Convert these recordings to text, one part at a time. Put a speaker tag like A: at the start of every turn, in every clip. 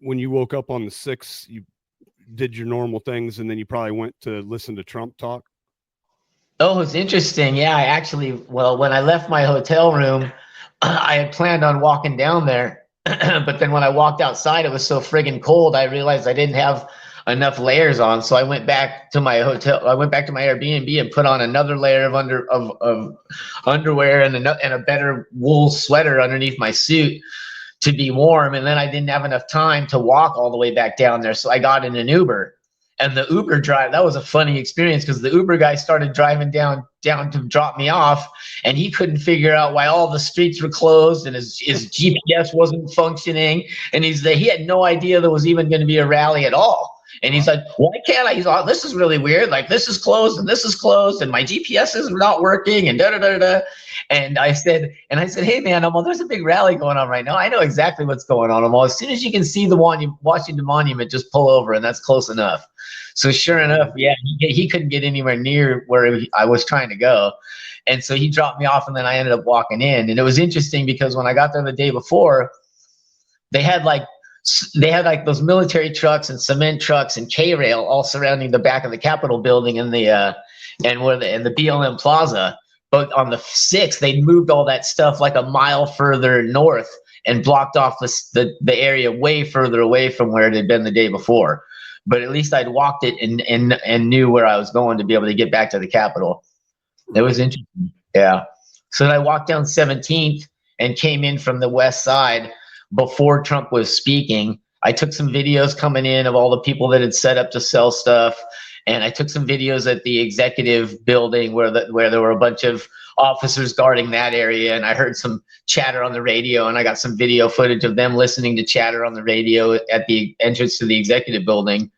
A: when you woke up on the 6th, you did your normal things, and then you probably went to listen to Trump talk?
B: Oh, it's interesting. Yeah, I actually, well, when I left my hotel room, I had planned on walking down there, but then when I walked outside, it was so friggin' cold. I realized I didn't have enough layers on, so I went back to my hotel. I went back to my Airbnb and put on another layer of underwear and a better wool sweater underneath my suit to be warm. And then I didn't have enough time to walk all the way back down there, so I got in an Uber. And the Uber drive, that was a funny experience because the Uber guy started driving down to drop me off, and he couldn't figure out why all the streets were closed and his GPS wasn't functioning. And he had no idea there was even going to be a rally at all. And he's like, why can't I? He's like, this is really weird. Like, this is closed and this is closed and my GPS is not working and da da da da. And I said, hey man, there's a big rally going on right now. I know exactly what's going on. As soon as you can see the Washington Monument, just pull over, and that's close enough. So sure enough, yeah, he couldn't get anywhere near where I was trying to go. And so he dropped me off, and then I ended up walking in. And it was interesting because when I got there the day before, they had like those military trucks and cement trucks and K-rail all surrounding the back of the Capitol building and the BLM Plaza. But on the 6th, they moved all that stuff like a mile further north and blocked off the area way further away from where it had been the day before. But at least I'd walked it and knew where I was going to be able to get back to the Capitol. It was interesting. Yeah. So then I walked down 17th and came in from the west side before Trump was speaking. I took some videos coming in of all the people that had set up to sell stuff. And I took some videos at the executive building where there were a bunch of officers guarding that area. And I heard some chatter on the radio, and I got some video footage of them listening to chatter on the radio at the entrance to the executive building.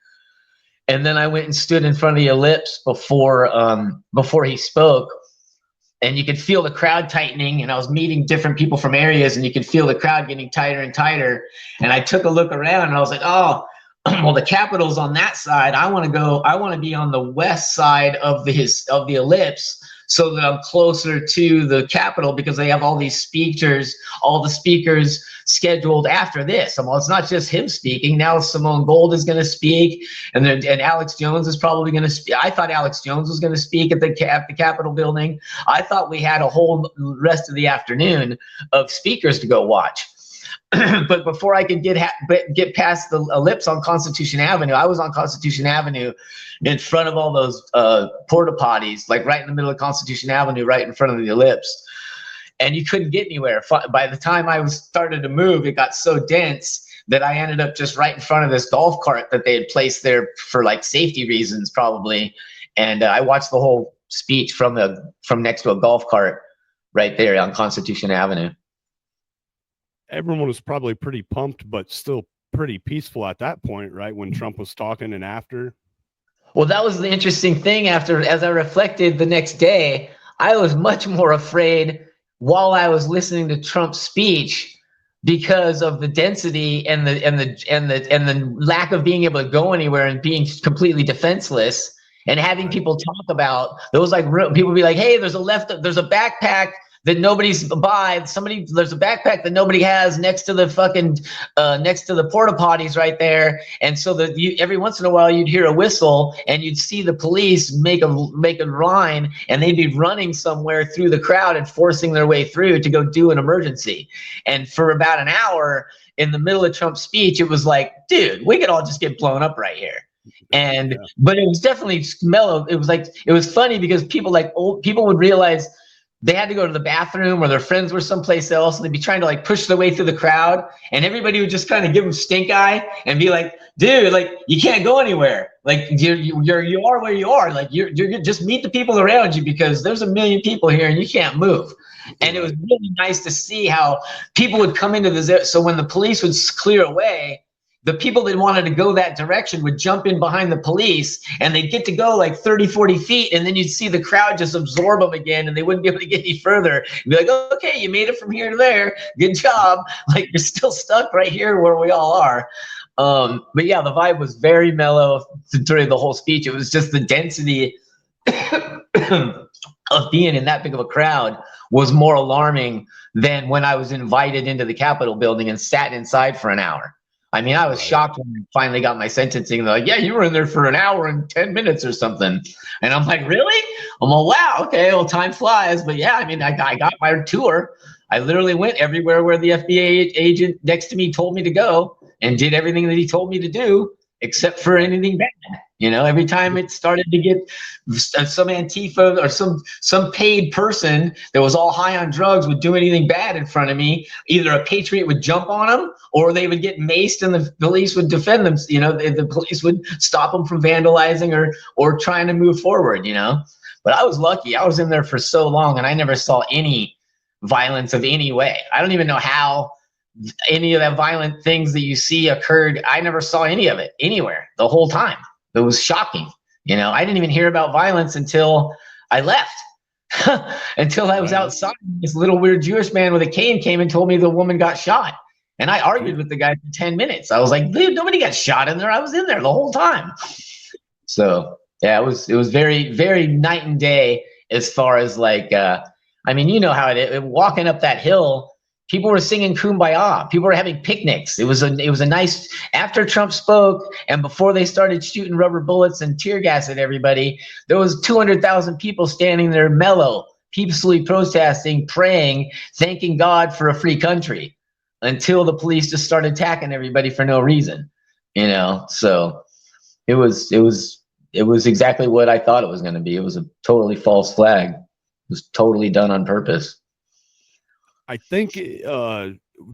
B: And then I went and stood in front of the ellipse before he spoke. And you could feel the crowd tightening, and I was meeting different people from areas, and you could feel the crowd getting tighter and tighter. And I took a look around, and I was like, oh, well, the Capitol's on that side. I want to be on the west side of the ellipse, so that I'm closer to the Capitol, because they have all the speakers scheduled after this. Well, it's not just him speaking. Now Simone Gold is going to speak, and Alex Jones is probably going to speak. I thought Alex Jones was going to speak at the Capitol building. I thought we had a whole rest of the afternoon of speakers to go watch. But before I could get past the ellipse on Constitution Avenue, I was on Constitution Avenue in front of all those porta potties, like right in the middle of Constitution Avenue, right in front of the ellipse. And you couldn't get anywhere. By the time I started to move, it got so dense that I ended up just right in front of this golf cart that they had placed there for like safety reasons, probably. And I watched the whole speech from next to a golf cart right there on Constitution Avenue.
A: Everyone was probably pretty pumped, but still pretty peaceful at that point, right? When Trump was talking and after.
B: Well, that was the interesting thing. As I reflected the next day, I was much more afraid while I was listening to Trump's speech, because of the density and the lack of being able to go anywhere and being completely defenseless, and having people talk about those, like people be like, hey, there's a backpack that nobody's there's a backpack that nobody has next to the porta potties right there. And so every once in a while you'd hear a whistle and you'd see the police make a line, and they'd be running somewhere through the crowd and forcing their way through to go do an emergency. And for about an hour in the middle of Trump's speech, it was like, dude, we could all just get blown up right here. But it was definitely mellow. It was funny because people would realize they had to go to the bathroom, or their friends were someplace else, and they'd be trying to like push their way through the crowd, and everybody would just kind of give them stink eye and be like, dude, like, you can't go anywhere. Like, you are where you are. Like, you're just meet the people around you, because there's a million people here and you can't move. And it was really nice to see how people would come into this. So when the police would clear away, the people that wanted to go that direction would jump in behind the police, and they'd get to go like 30, 40 feet. And then you'd see the crowd just absorb them again, and they wouldn't be able to get any further. And be like, okay, you made it from here to there. Good job. Like, you're still stuck right here where we all are. But yeah, the vibe was very mellow during the whole speech. It was just the density of being in that big of a crowd was more alarming than when I was invited into the Capitol building and sat inside for an hour. I mean, I was shocked when I finally got my sentencing. They're like, yeah, you were in there for an hour and 10 minutes or something. And I'm like, really? I'm like, wow, okay, well, time flies. But yeah, I mean, I got my tour. I literally went everywhere where the FBI agent next to me told me to go and did everything that he told me to do, except for anything bad. You know, every time it started to get some Antifa or some paid person that was all high on drugs would do anything bad in front of me, either a patriot would jump on them or they would get maced and the police would defend them. You know, the police would stop them from vandalizing or trying to move forward, you know. But I was lucky. I was in there for so long and I never saw any violence of any way. I don't even know how any of that violent things that you see occurred. I never saw any of it anywhere the whole time. It was shocking. You know, I didn't even hear about violence until I left. Until I was outside. This little weird Jewish man with a cane came and told me the woman got shot. And I argued with the guy for 10 minutes. I was like, dude, nobody got shot in there. I was in there the whole time. So yeah, it was very, very night and day as far as like, I mean, you know how walking up that hill, people were singing Kumbaya. People were having picnics. It was a nice, after Trump spoke and before they started shooting rubber bullets and tear gas at everybody, there was 200,000 people standing there mellow, peacefully protesting, praying, thanking God for a free country until the police just started attacking everybody for no reason, you know? So it was exactly what I thought it was going to be. It was a totally false flag. It was totally done on purpose.
A: I think